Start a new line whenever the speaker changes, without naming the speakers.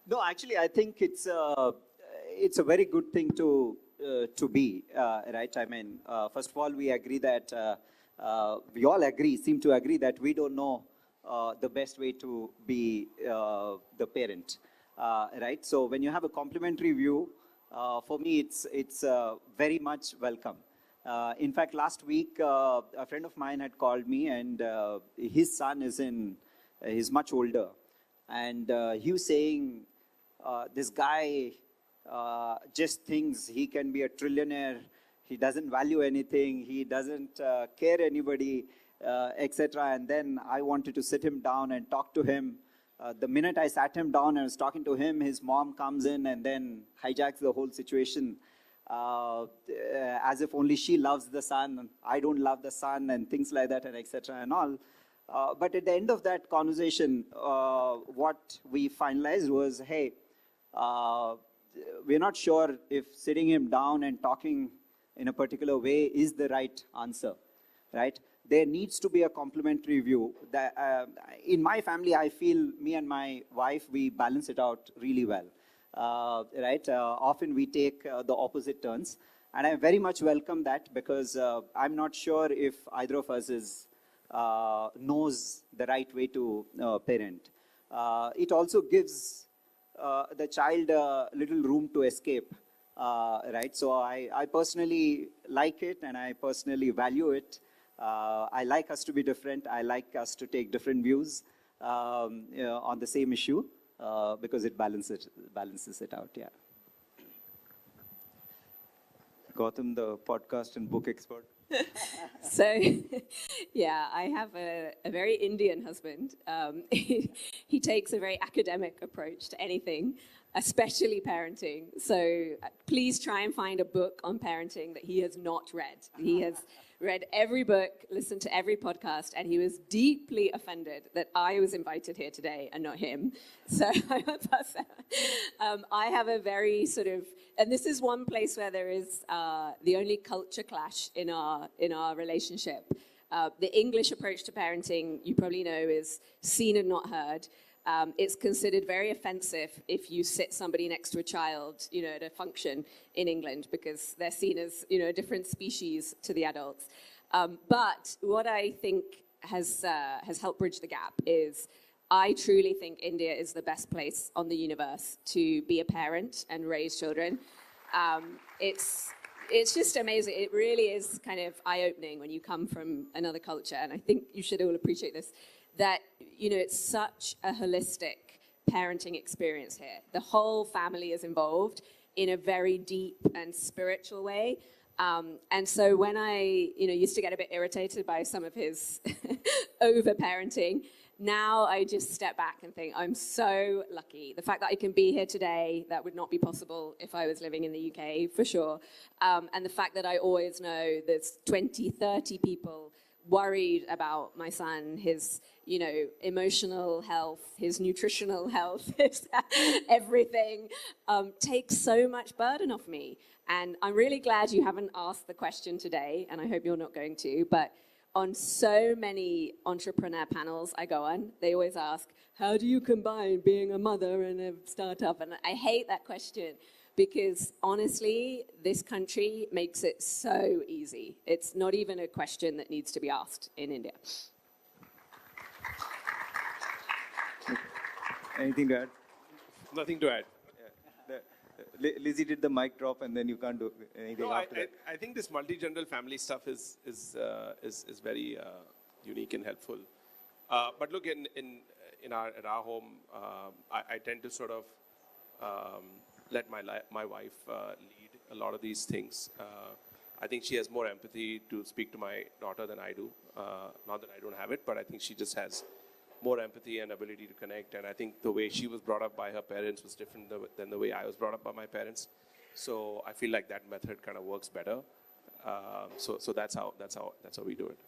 No, actually, I think it's a very good thing to be right. I mean, first of all, we agree that we all seem to agree that we don't know the best way to be the parent, right? So when you have a complementary view, for me, it's very much welcome. In fact, last week, a friend of mine had called me, and his son is much older, and he was saying, this guy just thinks he can be a trillionaire. He doesn't value anything. He doesn't care anybody, etc. And then I wanted to sit him down and talk to him. The minute I sat him down and was talking to him, his mom comes in and then hijacks the whole situation, as if only she loves the son, I don't love the son, and things like that, and etc. and all. But at the end of that conversation, what we finalized was, hey, we're not sure if sitting him down and talking in a particular way is the right answer, right? There needs to be a complementary view. In my family, I feel me and my wife, we balance it out really well, right? Often we take the opposite turns, and I very much welcome that, because I'm not sure if either of us knows the right way to parent. It also gives the child a little room to escape, right? So I personally like it, and I personally value it. I like us to be different. I like us to take different views on the same issue, because it balances it out, yeah. Gautam, the podcast and book expert.
So, yeah, I have a very Indian husband. He takes a very academic approach to anything, especially parenting. So please try and find a book on parenting that he has not read. He has read every book, listened to every podcast, and he was deeply offended that I was invited here today and not him. So I have a very sort of, and this is one place where there is the only culture clash in our relationship. The English approach to parenting, you probably know, is seen and not heard. It's considered very offensive if you sit somebody next to a child, at a function in England, because they're seen as, a different species to the adults. But what I think has helped bridge the gap is I truly think India is the best place on the universe to be a parent and raise children. It's just amazing. It really is kind of eye-opening when you come from another culture, and I think you should all appreciate this, that, it's such a holistic parenting experience here. The whole family is involved in a very deep and spiritual way. And so when I, used to get a bit irritated by some of his over-parenting, now I just step back and think, I'm so lucky. The fact that I can be here today, that would not be possible if I was living in the UK, for sure. And the fact that I always know there's 20, 30 people worried about my son, his, emotional health, his nutritional health, his everything, takes so much burden off me. And I'm really glad you haven't asked the question today, and I hope you're not going to, but on so many entrepreneur panels I go on, they always ask, how do you combine being a mother and a startup? And I hate that question, because honestly, this country makes it so easy. It's not even a question that needs to be asked in India.
Anything to add?
Nothing to add.
Lizzie did the mic drop, and then you can't do anything after that.
I think this multi-general family stuff is very unique and helpful. But look, in our home, I tend to sort of let my wife lead a lot of these things. I think she has more empathy to speak to my daughter than I do. Not that I don't have it, but I think she just has more empathy and ability to connect. And I think the way she was brought up by her parents was different than the way I was brought up by my parents. So I feel like that method kind of works better. So that's how we do it.